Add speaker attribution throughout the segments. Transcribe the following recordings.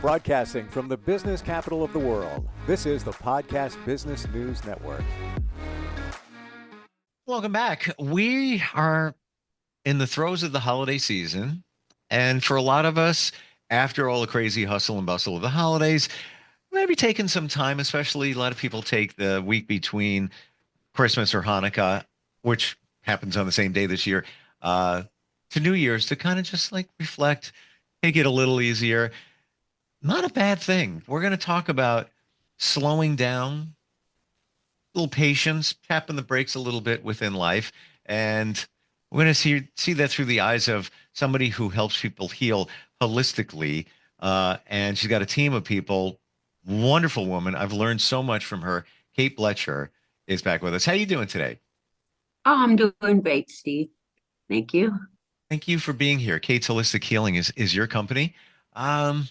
Speaker 1: Broadcasting from the business capital of the world, this is the Podcast Business News Network.
Speaker 2: Welcome back. We are in the throes of the holiday season. And for a lot of us, after all the crazy hustle and bustle of the holidays, maybe taking some time, especially a lot of people take the week between Christmas or Hanukkah, which happens on the same day this year, to New Year's to kind of just like reflect, take it a little easier. Not a bad thing. We're going to talk about slowing down, a little patience, tapping the brakes a little bit within life. And we're going to see that through the eyes of somebody who helps people heal holistically. And she's got a team of people. Wonderful woman. I've learned so much from her. Kate Blecher is back with us. How you doing today?
Speaker 3: Oh, I'm doing great, Steve. Thank you.
Speaker 2: Thank you for being here. Kate's Holistic Healing is your company. Um,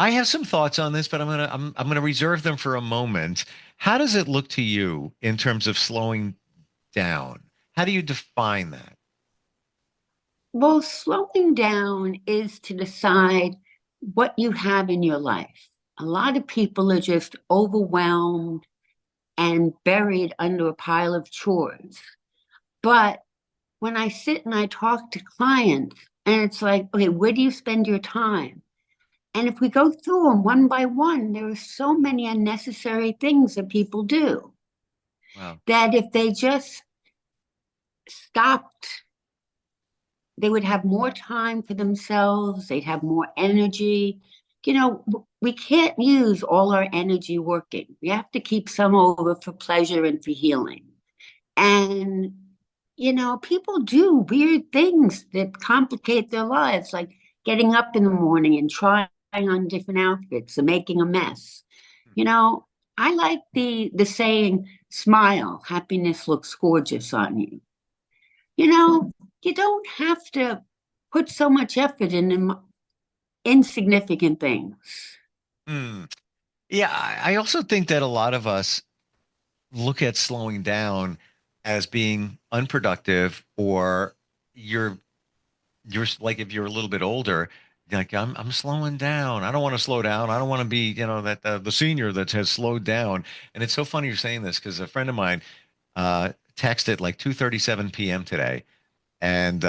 Speaker 2: I have some thoughts on this, but I'm gonna reserve them for a moment. How does it look to you in terms of slowing down? How do you define that?
Speaker 3: Well, slowing down is to decide what you have in your life. A lot of people are just overwhelmed and buried under a pile of chores. But when I sit and I talk to clients, and it's like, okay, where do you spend your time? And if we go through them one by one, there are so many unnecessary things that people do
Speaker 2: Wow.
Speaker 3: that if they just stopped, they would have more time for themselves, they'd have more energy. We can't use all our energy working. We have to keep some over for pleasure and for healing. And, people do weird things that complicate their lives, like getting up in the morning and trying on different outfits and making a mess. You know, I like the saying, smile, happiness looks gorgeous on you. You don't have to put so much effort in insignificant things.
Speaker 2: Hmm. Yeah, I also think that a lot of us look at slowing down as being unproductive, or you're you're like if you're a little bit older, like I'm slowing down. I don't want to slow down. I don't want to be, that the senior that has slowed down. And it's so funny you're saying this because a friend of mine texted like 2:37 p.m. today and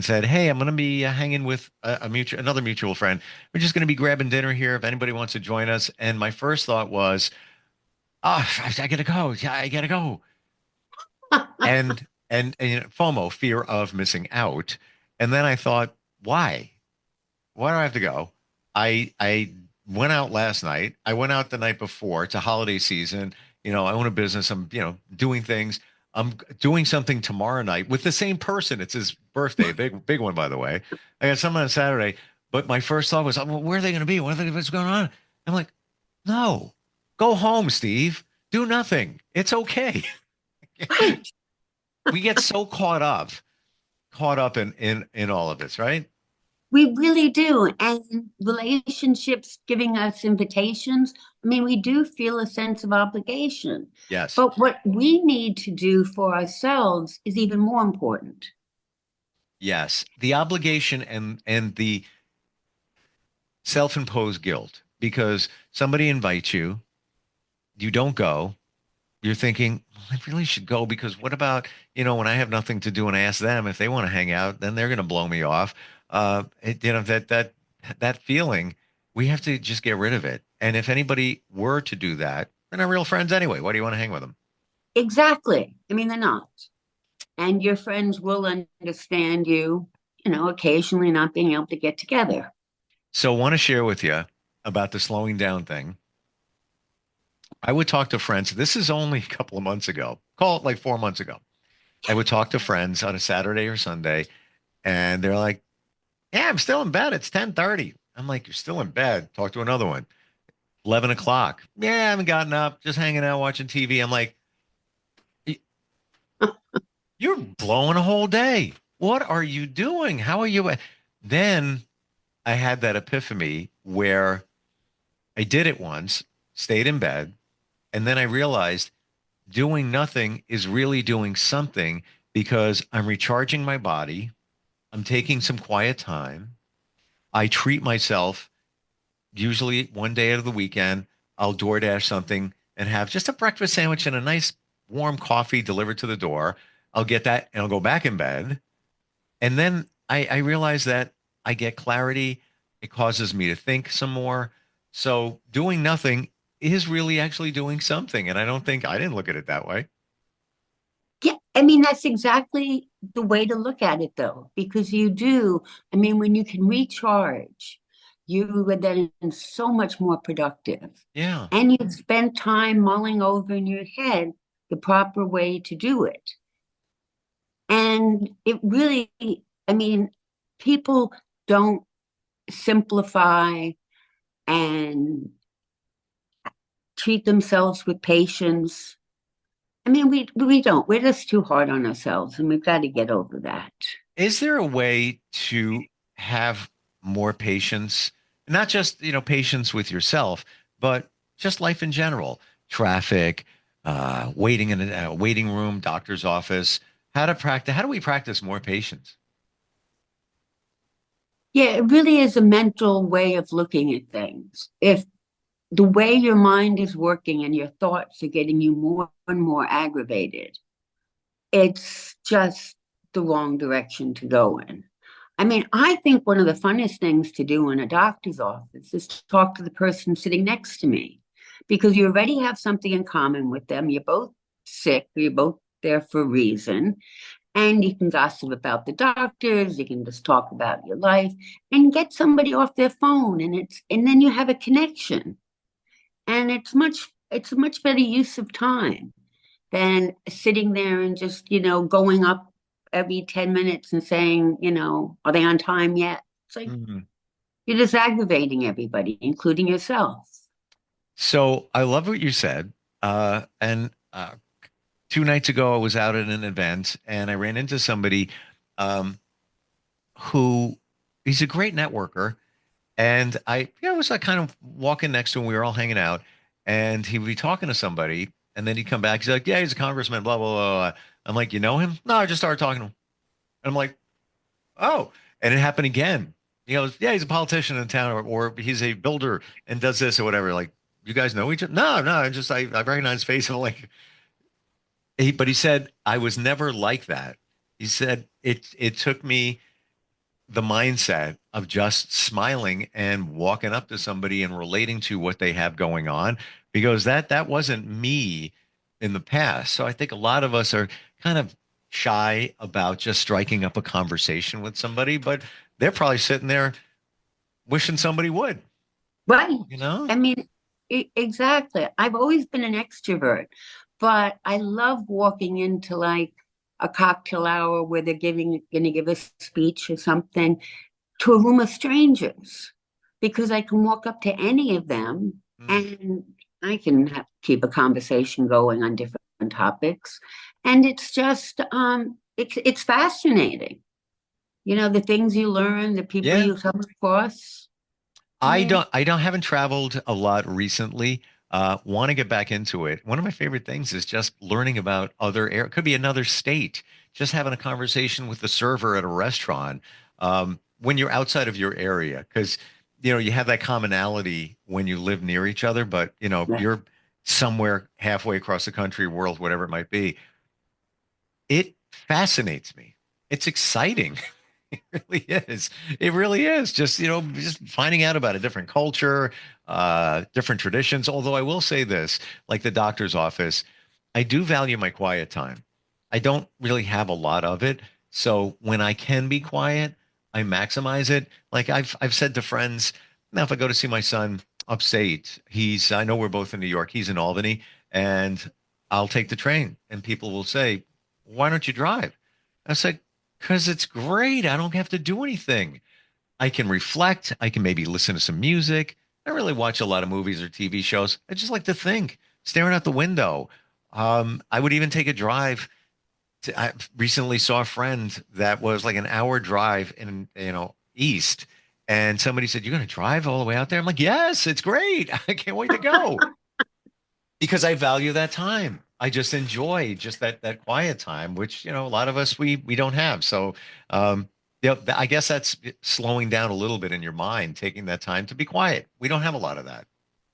Speaker 2: said, "Hey, I'm going to be hanging with another mutual friend. We're just going to be grabbing dinner here if anybody wants to join us." And my first thought was, "Oh, I gotta go. Yeah, I gotta go." And FOMO, fear of missing out. And then I thought, why? Why do I have to go? I went out last night. I went out the night before. It's a holiday season. I own a business. I'm, doing things. I'm doing something tomorrow night with the same person. It's his birthday, big one, by the way. I got something on Saturday, but my first thought was, well, where are they going to be? What's going on? I'm like, no, go home, Steve. Do nothing. It's okay. We get so caught up in all of this, right?
Speaker 3: We really do. And relationships giving us invitations, I mean, we do feel a sense of obligation.
Speaker 2: Yes.
Speaker 3: But what we need to do for ourselves is even more important.
Speaker 2: Yes. The obligation and the self-imposed guilt because somebody invites you, you don't go, you're thinking, well, I really should go because what about, when I have nothing to do and I ask them if they want to hang out, then they're going to blow me off. That feeling, we have to just get rid of it. And if anybody were to do that, they're not real friends anyway. Why do you want to hang with them?
Speaker 3: Exactly. I mean, they're not. And your friends will understand you, occasionally not being able to get together.
Speaker 2: So I want to share with you about the slowing down thing. I would talk to friends. This is only a couple of months ago. Call it like 4 months ago. I would talk to friends on a Saturday or Sunday, and they're like, "Yeah, I'm still in bed. It's 10:30." I'm like, "You're still in bed?" Talk to another one. 11 o'clock. Yeah, I haven't gotten up. Just hanging out watching TV. I'm like, "Y- you're blowing a whole day. What are you doing? How are you? Then I had that epiphany where I did it once, stayed in bed, and then I realized doing nothing is really doing something because I'm recharging my body. I'm taking some quiet time. I treat myself usually one day out of the weekend, I'll DoorDash something and have just a breakfast sandwich and a nice warm coffee delivered to the door. I'll get that and I'll go back in bed. And then I realize that I get clarity. It causes me to think some more. So doing nothing is really actually doing something. And I don't think I didn't look at it that way.
Speaker 3: Yeah, I mean, that's exactly the way to look at it, though, because you do. I mean, when you can recharge, you are then so much more productive.
Speaker 2: Yeah.
Speaker 3: And you spend time mulling over in your head the proper way to do it. And it really, I mean, people don't simplify and treat themselves with patience. I mean, we don't. We're just too hard on ourselves, and we've got to get over that.
Speaker 2: Is there a way to have more patience? Not just, patience with yourself, but just life in general. Traffic, waiting in a waiting room, doctor's office. How do we practice more patience?
Speaker 3: Yeah, it really is a mental way of looking at things. If the way your mind is working and your thoughts are getting you more and more aggravated, it's just the wrong direction to go in. I mean, I think one of the funnest things to do in a doctor's office is to talk to the person sitting next to me because you already have something in common with them. You're both sick, you're both there for a reason. And you can gossip about the doctors, you can just talk about your life and get somebody off their phone and then you have a connection. And it's a much better use of time than sitting there and just, going up every 10 minutes and saying, are they on time yet? It's like
Speaker 2: Mhm.
Speaker 3: you're just aggravating everybody, including yourself.
Speaker 2: So I love what you said. And 2 nights ago, I was out at an event and I ran into somebody um, who he's a great networker. And was like kind of walking next to him. We were all hanging out, and he would be talking to somebody, and then he'd come back. He's like, "Yeah, he's a congressman." Blah blah blah. Blah. I'm like, "You know him?" No, I just started talking to him. And I'm like, "Oh," and it happened again. He goes, "Yeah, he's a politician in town, or he's a builder and does this or whatever." Like, you guys know each other? No, no. I recognize his face. And I'm like, but he said I was never like that. He said it took me the mindset of just smiling and walking up to somebody and relating to what they have going on because that wasn't me in the past. So I think a lot of us are kind of shy about just striking up a conversation with somebody, but they're probably sitting there wishing somebody would,
Speaker 3: Right.
Speaker 2: you know?
Speaker 3: I mean, exactly. I've always been an extrovert, but I love walking into like a cocktail hour where they're going to give a speech or something to a room of strangers because I can walk up to any of them
Speaker 2: Mm.
Speaker 3: and I can keep a conversation going on different topics. And it's just, it's fascinating. The things you learn, the people
Speaker 2: Yeah.
Speaker 3: you come across. Yeah.
Speaker 2: I don't haven't traveled a lot recently. Want to get back into it. One of my favorite things is just learning about other air. It could be another state. Just having a conversation with the server at a restaurant when you're outside of your area, because you have that commonality when you live near each other, but you're somewhere halfway across the country, world, whatever it might be. It fascinates me. It's exciting. It really is. It really is. Just finding out about a different culture, different traditions. Although I will say this, like the doctor's office, I do value my quiet time. I don't really have a lot of it. So when I can be quiet, I maximize it. Like I've said to friends, now if I go to see my son upstate, I know we're both in New York, he's in Albany, and I'll take the train. And people will say, why don't you drive? I said, because it's great. I don't have to do anything. I can reflect. I can maybe listen to some music. I don't really watch a lot of movies or TV shows. I just like to think, staring out the window. I would even take a drive. I recently saw a friend that was like an hour drive in, east. And somebody said, "You're going to drive all the way out there?" I'm like, "Yes, it's great. I can't wait to go." Because I value that time. I just enjoy just that quiet time, which a lot of us we don't have. So, um, Yep. I guess that's slowing down a little bit in your mind, taking that time to be quiet. We don't have a lot of that.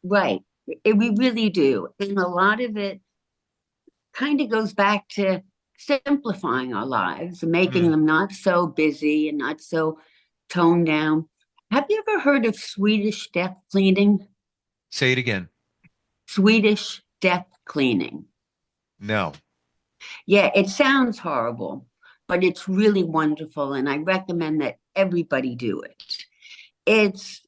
Speaker 3: Right. We really do. And a lot of it kind of goes back to simplifying our lives and making
Speaker 2: Hmm.
Speaker 3: them not so busy and not so toned down. Have you ever heard of Swedish death cleaning?
Speaker 2: Say it again.
Speaker 3: Swedish death cleaning.
Speaker 2: No.
Speaker 3: Yeah, it sounds horrible, but it's really wonderful, and I recommend that everybody do it. It's,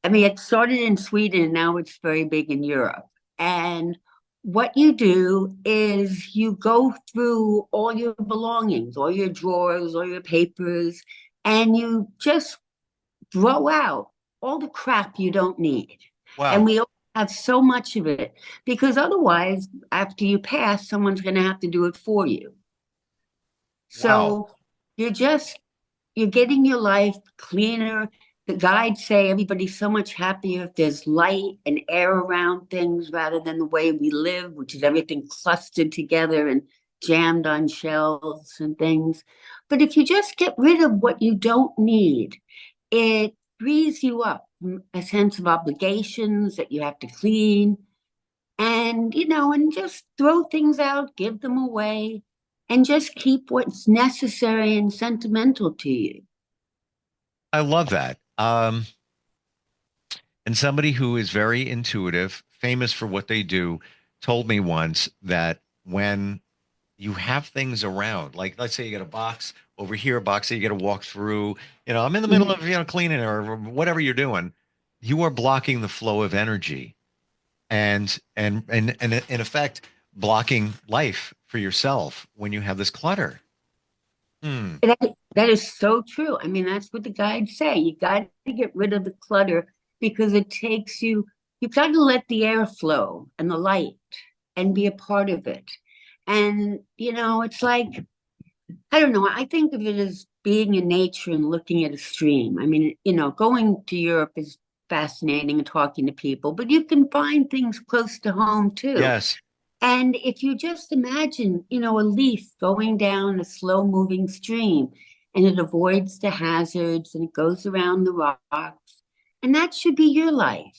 Speaker 3: I mean, it started in Sweden and now it's very big in Europe. And what you do is you go through all your belongings, all your drawers, all your papers, and you just throw out all the crap you don't need. And
Speaker 2: Wow.
Speaker 3: we all have so much of it because otherwise, after you pass, someone's going to have to do it for you.
Speaker 2: Wow.
Speaker 3: So you're just you're getting your life cleaner. The guides say everybody's so much happier if there's light and air around things rather than the way we live, which is everything clustered together and jammed on shelves and things. But if you just get rid of what you don't need, it frees you up from a sense of obligations that you have to clean and, and just throw things out, give them away, and just keep what's necessary and sentimental to you.
Speaker 2: I love that. And somebody who is very intuitive, famous for what they do, told me once that when you have things around, like let's say you got a box over here, a box that you got to walk through, I'm in the middle of, cleaning or whatever you're doing, you are blocking the flow of energy and in effect blocking life for yourself when you have this clutter. Hmm.
Speaker 3: That is so true. I mean, that's what the guides say. You got to get rid of the clutter because it takes you, you've got to let the air flow and the light and be a part of it. And, it's like, I don't know, I think of it as being in nature and looking at a stream. I mean, going to Europe is fascinating and talking to people, but you can find things close to home too.
Speaker 2: Yes.
Speaker 3: And if you just imagine, a leaf going down a slow moving stream and it avoids the hazards and it goes around the rocks, and that should be your life.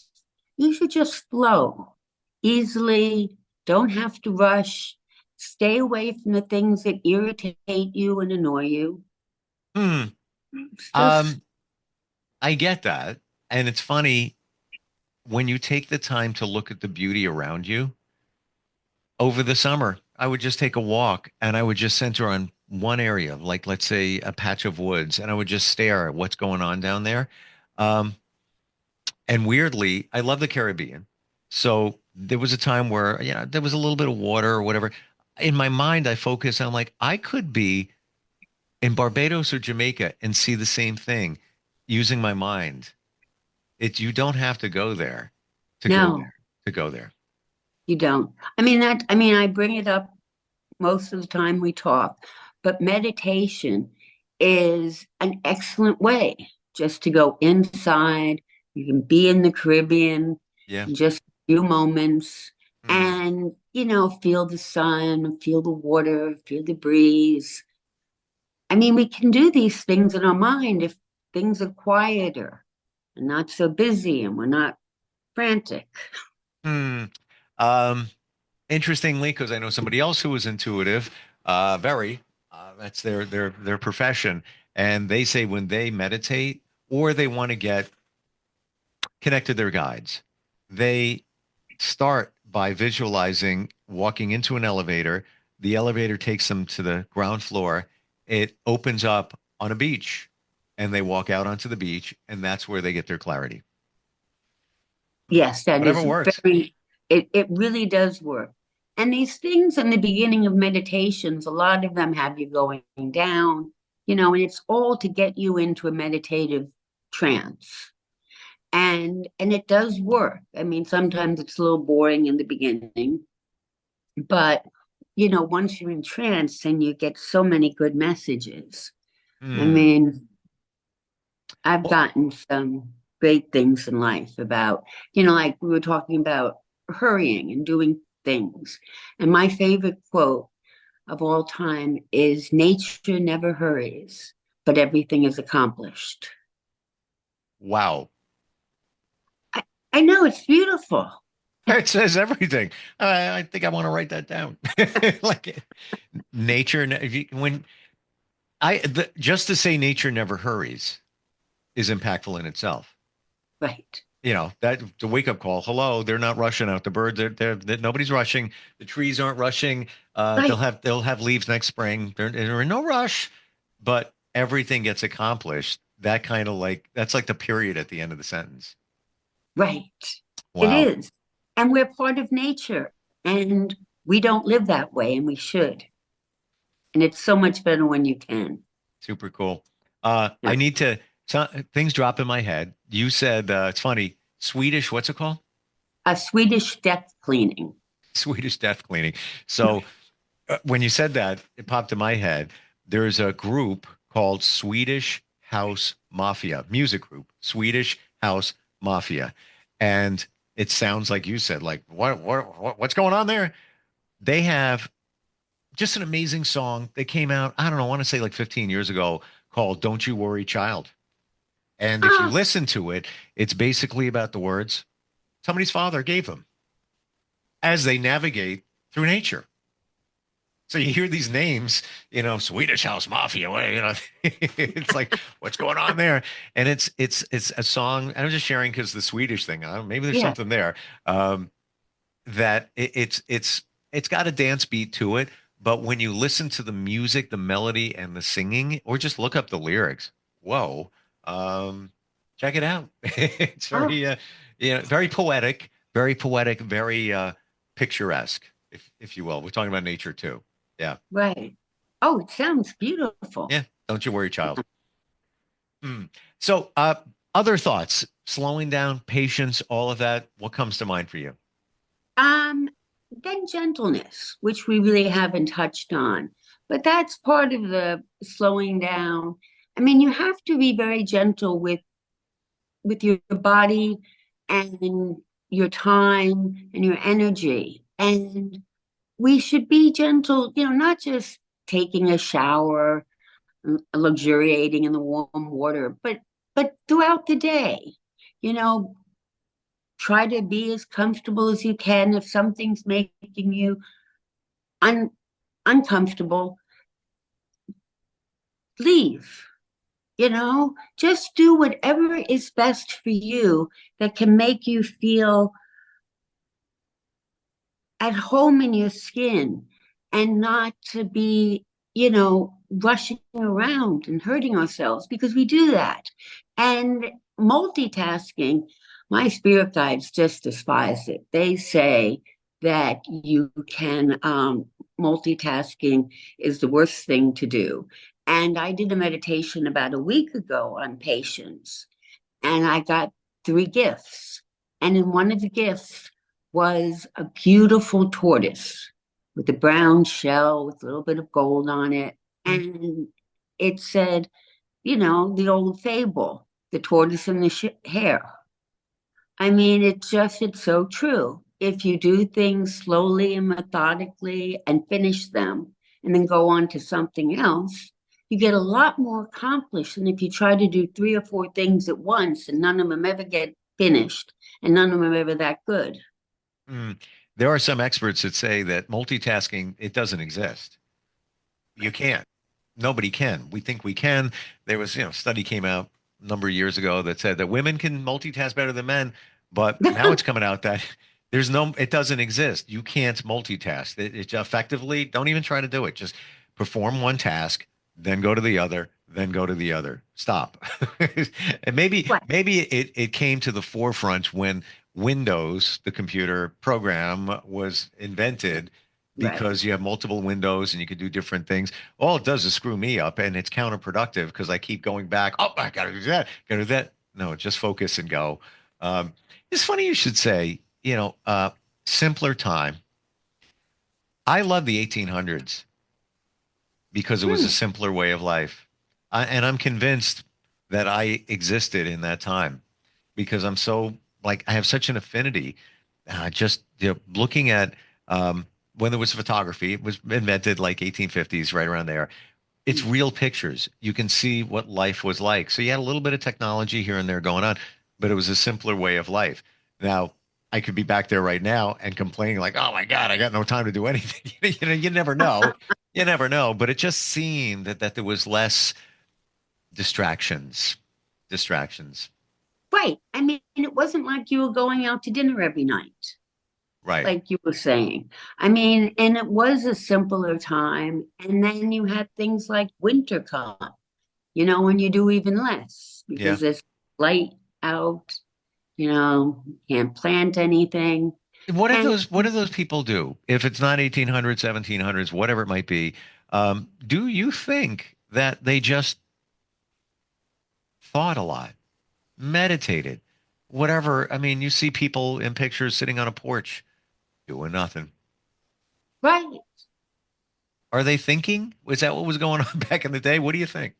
Speaker 3: You should just flow easily, don't have to rush, stay away from the things that irritate you and annoy you.
Speaker 2: Hmm.
Speaker 3: It's just,
Speaker 2: Um, I get that. And it's funny when you take the time to look at the beauty around you over the summer. I would just take a walk and I would just center on one area, like let's say a patch of woods, and I would just stare at what's going on down there. Um, and weirdly, I love the Caribbean. So there was a time where, there was a little bit of water or whatever. In my mind, I focus on like, I could be in Barbados or Jamaica and see the same thing using my mind. You don't have to go there to go
Speaker 3: no,
Speaker 2: there to go there.
Speaker 3: you don't. I bring it up most of the time we talk, but meditation is an excellent way just to go inside. You can be in the Caribbean
Speaker 2: Yeah.
Speaker 3: in just a few moments
Speaker 2: Hmm.
Speaker 3: and, feel the sun, feel the water, feel the breeze. I mean, we can do these things in our mind if things are quieter and not so busy and we're not frantic.
Speaker 2: Hmm. Um, Interestingly, because I know somebody else who was intuitive, very, that's their profession, and they say when they meditate or they want to get connect to their guides, they start by visualizing walking into an elevator. The elevator takes them to the ground floor. It opens up on a beach, and they walk out onto the beach, and that's where they get their clarity.
Speaker 3: Yes, that
Speaker 2: Whatever
Speaker 3: is
Speaker 2: works.
Speaker 3: it really does work. And these things in the beginning of meditations, a lot of them have you going down, and it's all to get you into a meditative trance. And it does work. I mean, sometimes it's a little boring in the beginning, but once you're in trance, then you get so many good messages. I
Speaker 2: Hmm.
Speaker 3: mean, I've
Speaker 2: Well,
Speaker 3: gotten some great things in life about, like we were talking about hurrying and doing things. And my favorite quote of all time is nature never hurries. but everything is accomplished.
Speaker 2: Wow.
Speaker 3: I, I know it's beautiful.
Speaker 2: It says everything. I think I want to write that down. Like nature, when just to say nature never hurries is impactful in itself.
Speaker 3: Right,
Speaker 2: That the wake up call. Hello, they're not rushing out. The birds, nobody's rushing. The trees aren't rushing. They'll
Speaker 3: right,
Speaker 2: have leaves next spring. They're in no rush, but everything gets accomplished. That's like the period at the end of the sentence.
Speaker 3: right. It
Speaker 2: Wow,
Speaker 3: is. And we're part of nature. And we don't live that way, and we should. And it's so much better when you can.
Speaker 2: super cool.
Speaker 3: Yeah.
Speaker 2: I need to. Things drop in my head. You said it's funny. Swedish. What's it called?
Speaker 3: A Swedish death cleaning.
Speaker 2: Swedish death cleaning. So when you said that, it popped in my head. There's a group called Swedish House Mafia, music group, Swedish House Mafia. And it sounds like you said, like, what's going on there? They have just an amazing song. They came out, I don't know, I want to say like 15 years ago called Don't You Worry, Child. And if you
Speaker 3: Ah,
Speaker 2: listen to it, it's basically about the words somebody's father gave them as they navigate through nature. So you hear these names, Swedish House Mafia, it's like, what's going on there? And it's a song. I'm just sharing because the Swedish thing, maybe there's
Speaker 3: yeah.
Speaker 2: something there that it's got a dance beat to it. But when you listen to the music, the melody, and the singing, or just look up the lyrics, whoa, um, check it out. It's
Speaker 3: Ah,
Speaker 2: very poetic, very picturesque, if you will. We're talking about nature too. Yeah.
Speaker 3: right. Oh, it sounds beautiful.
Speaker 2: Yeah. Don't you worry, child. Hmm. So, other thoughts, slowing down, patience, all of that. What comes to mind for you?
Speaker 3: Um, then gentleness, which we really haven't touched on, but that's part of the slowing down. I mean, you have to be very gentle with your body and your time and your energy. And we should be gentle, not just taking a shower, luxuriating in the warm water, but throughout the day, you know, try to be as comfortable as you can. If something's making you un- uncomfortable, leave. Just do whatever is best for you that can make you feel at home in your skin and not to be, rushing around and hurting ourselves because we do that. And multitasking, my spirit guides just despise it. They say that you can, multitasking is the worst thing to do. And I did a meditation about a week ago on patience, and I got three gifts. And in one of the gifts was a beautiful tortoise with a brown shell with a little bit of gold on it. And it said, the old fable, the tortoise and the hare. I mean, it's so true. If you do things slowly and methodically and finish them and then go on to something else, you get a lot more accomplished than if you try to do three or four things at once and none of them ever get finished and none of them are ever that good.
Speaker 2: Mm. There are some experts that say that multitasking, it doesn't exist. You can't. Nobody can. We think we can. There was, a study came out a number of years ago that said that women can multitask better than men, but now it's coming out that it doesn't exist. You can't multitask. It effectively, don't even try to do it. Just perform one task, then go to the other, then go to the other. Stop. And
Speaker 3: Right,
Speaker 2: maybe it came to the forefront when Windows, the computer program, was invented
Speaker 3: right.
Speaker 2: because you have multiple windows and you can do different things. All it does is screw me up and it's counterproductive because I keep going back. Oh, I gotta do that, gotta do that. No, just focus and go. Um, it's funny you should say, simpler time. I love the 1800s because it was a
Speaker 3: Hmm.
Speaker 2: simpler way of life. And I'm convinced that I existed in that time because I'm so like I have such an affinity. Just looking at when there was photography, it was invented like 1850s, right around there. it's real pictures. You can see what life was like. So you had a little bit of technology here and there going on, but it was a simpler way of life. Now, I could be back there right now and complaining like, "Oh my God, I got no time to do anything." You never know. You never know. But it just seemed that there was less distractions. Distractions.
Speaker 3: Right. I mean, it wasn't like you were going out to dinner every night,
Speaker 2: Right.
Speaker 3: like you were saying. I mean, and it was a simpler time. And then you had things like winter come, when you do even less
Speaker 2: Yeah.
Speaker 3: because there's light out, can't plant anything. And
Speaker 2: What do those people do? If it's not 1800s, 1700s, whatever it might be, do you think that they just thought a lot, meditated, whatever? I mean, you see people in pictures sitting on a porch doing nothing.
Speaker 3: right.
Speaker 2: Are they thinking? Was that what was going on back in the day? What do you think?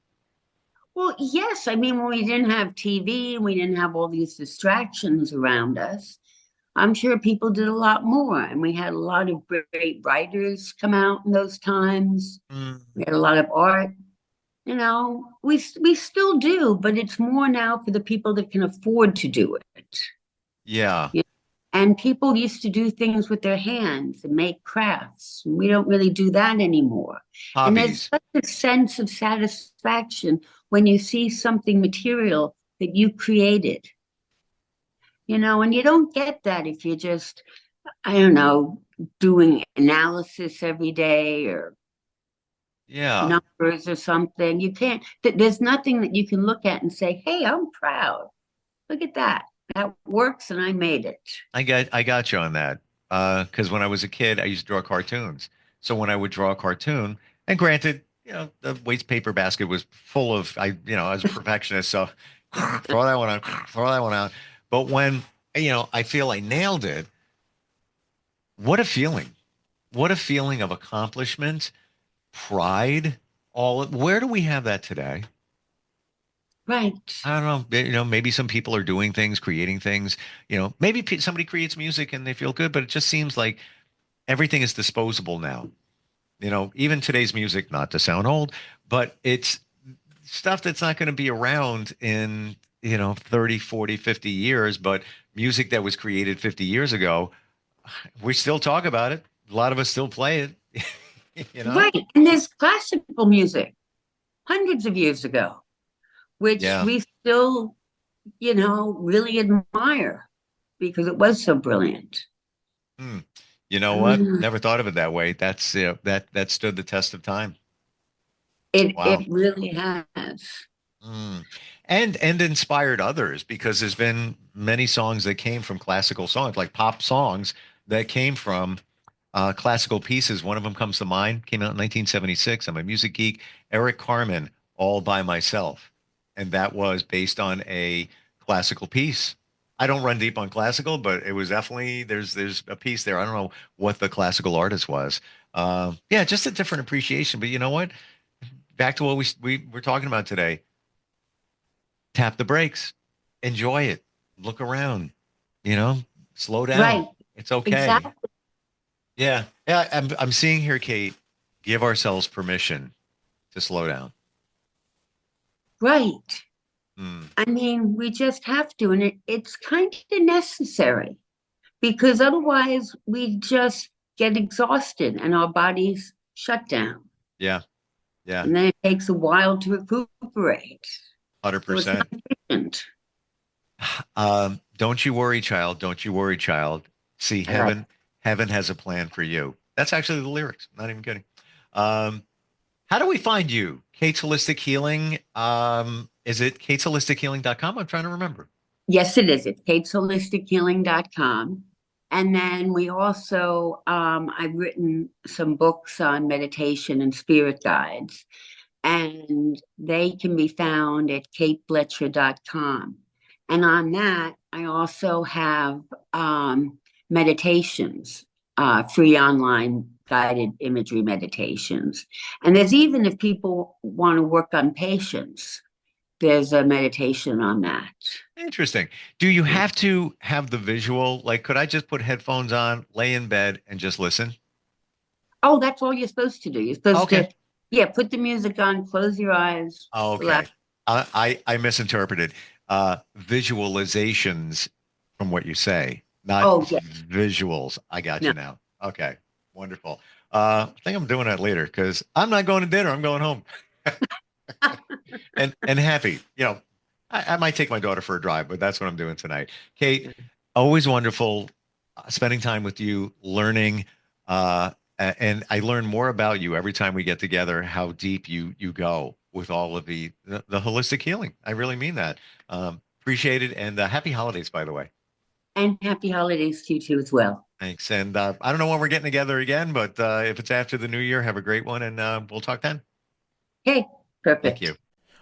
Speaker 3: Well, yes. I mean, when we didn't have TV and we didn't have all these distractions around us, I'm sure people did a lot more. And we had a lot of great writers come out in those times.
Speaker 2: Mm,
Speaker 3: We had a lot of art. We still do, but it's more now for the people that can afford to do it.
Speaker 2: yeah,
Speaker 3: Yeah. And people used to do things with their hands and make crafts. We don't really do that anymore. And there's
Speaker 2: hobbies.
Speaker 3: such a sense of satisfaction when you see something material that you created, and you don't get that if you're just, I don't know, doing analysis every day or
Speaker 2: Yeah,
Speaker 3: numbers or something. You can't, there's nothing that you can look at and say, hey, I'm proud. Look at that. That works and I made it.
Speaker 2: I got you on that. Because when I was a kid, I used to draw cartoons. So when I would draw a cartoon, and granted, the waste paper basket was full of I was a perfectionist, so throw that one out, throw that one out. But when I feel I nailed it, what a feeling! What a feeling of accomplishment, pride. Where do we have that today?
Speaker 3: Right.
Speaker 2: I don't know. Maybe some people are doing things, creating things. Maybe somebody creates music and they feel good, but it just seems like everything is disposable now. Even today's music, not to sound old, but it's stuff that's not going to be around in, 30, 40, 50 years. But music that was created 50 years ago, we still talk about it. A lot of us still play it, you know?
Speaker 3: Right. And there's classical music hundreds of years ago, which
Speaker 2: Yeah.
Speaker 3: we still, really admire because it was so brilliant.
Speaker 2: Hmm. You know what?
Speaker 3: Mm.
Speaker 2: Never thought of it that way. That's that stood the test of time.
Speaker 3: It
Speaker 2: Wow.
Speaker 3: really has.
Speaker 2: Mm. And inspired others because there's been many songs that came from classical songs, like pop songs that came from classical pieces. One of them comes to mind, came out in 1976. I'm a music geek. Eric Carmen, All by Myself. And that was based on a classical piece. I don't run deep on classical, but it was definitely there's a piece there. I don't know what the classical artist was. Yeah, just a different appreciation. But you know what? Back to what we were talking about today. Tap the brakes, enjoy it, look around, you know, slow down.
Speaker 3: Right.
Speaker 2: It's okay.
Speaker 3: Exactly.
Speaker 2: Yeah. Yeah. I'm seeing here, Kate, give ourselves permission to slow down.
Speaker 3: Right.
Speaker 2: Hmm.
Speaker 3: I mean, we just have to, and it's kind of necessary because otherwise we just get exhausted and our bodies shut down.
Speaker 2: Yeah. Yeah.
Speaker 3: And then it takes a while to recuperate. So it's
Speaker 2: 100%.
Speaker 3: not efficient.
Speaker 2: Don't you worry, child. Don't you worry, child. See,
Speaker 3: All right.
Speaker 2: heaven has a plan for you. That's actually the lyrics. Not even kidding. Um, how do we find you? Kate's Holistic Healing. Is it katesholistichealing.com? I'm trying to remember.
Speaker 3: Yes, it is. It's katesholistichealing.com. And then we also, I've written some books on meditation and spirit guides, and they can be found at kateblecher.com. And on that, I also have meditations, free online guided imagery meditations. And there's even if people want to work on patience, there's a meditation on that.
Speaker 2: Interesting. Do you have to have the visual? Like, could I just put headphones on, lay in bed, and just listen?
Speaker 3: Oh, that's all you're supposed to do. You're supposed
Speaker 2: Okay.
Speaker 3: to Yeah, put the music on, close your eyes,
Speaker 2: Okay.
Speaker 3: relax.
Speaker 2: I misinterpreted. Visualizations from what you say, not
Speaker 3: Oh, yeah.
Speaker 2: visuals. I got
Speaker 3: No.
Speaker 2: you now. Okay. Wonderful. I think I'm doing that later because I'm not going to dinner. I'm going home. and happy. I might take my daughter for a drive, but that's what I'm doing tonight. Kate, always wonderful spending time with you, learning. And I learn more about you every time we get together, how deep you go with all of the holistic healing. I really mean that. Appreciate it. And happy holidays, by the way.
Speaker 3: And happy holidays to you too as well.
Speaker 2: Thanks. And I don't know when we're getting together again, but if it's after the new year, have a great one. And we'll talk then.
Speaker 3: Okay, perfect.
Speaker 2: Thank you.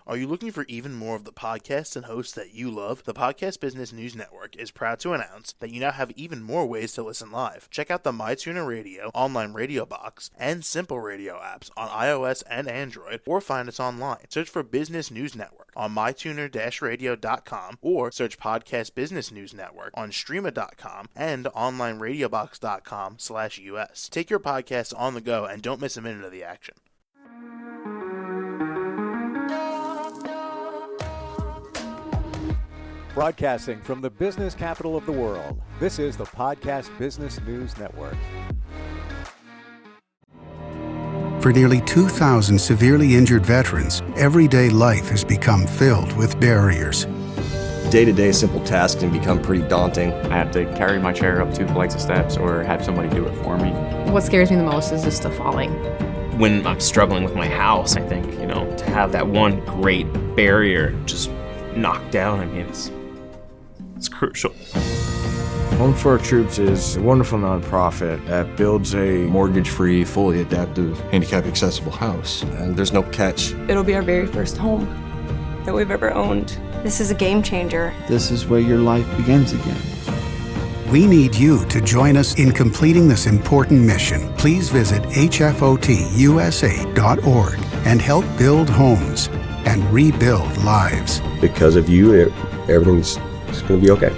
Speaker 4: Are you looking for even more of the podcasts and hosts that you love? The Podcast Business News Network is proud to announce that you now have even more ways to listen live. Check out the MyTuner Radio, online radio box, and Simple Radio apps on iOS and Android, or find us online. Search for Business News Network on mytuner-radio.com, or search Podcast Business News Network on streama.com and onlineradiobox.com/US. Take your podcast on the go and don't miss a minute of the action.
Speaker 1: Broadcasting from the business capital of the world, this is the Podcast Business News Network.
Speaker 5: For nearly 2,000 severely injured veterans, everyday life has become filled with barriers.
Speaker 6: Day-to-day simple tasks can become pretty daunting.
Speaker 7: I have to carry my chair up 2 flights of steps or have somebody do it for me.
Speaker 8: What scares me the most is just the falling.
Speaker 9: When I'm struggling with my house, I think, to have that one great barrier just knocked down, it's crucial.
Speaker 10: Home for Our Troops is a wonderful nonprofit that builds a
Speaker 11: mortgage-free, fully adaptive, handicap-accessible house.
Speaker 6: And there's no catch.
Speaker 12: It'll be our very first home that we've ever owned. This is a game changer.
Speaker 13: This is where your life begins again.
Speaker 5: We need you to join us in completing this important mission. Please visit hfotusa.org and help build homes and rebuild lives.
Speaker 11: Because of you, everything's going to be okay.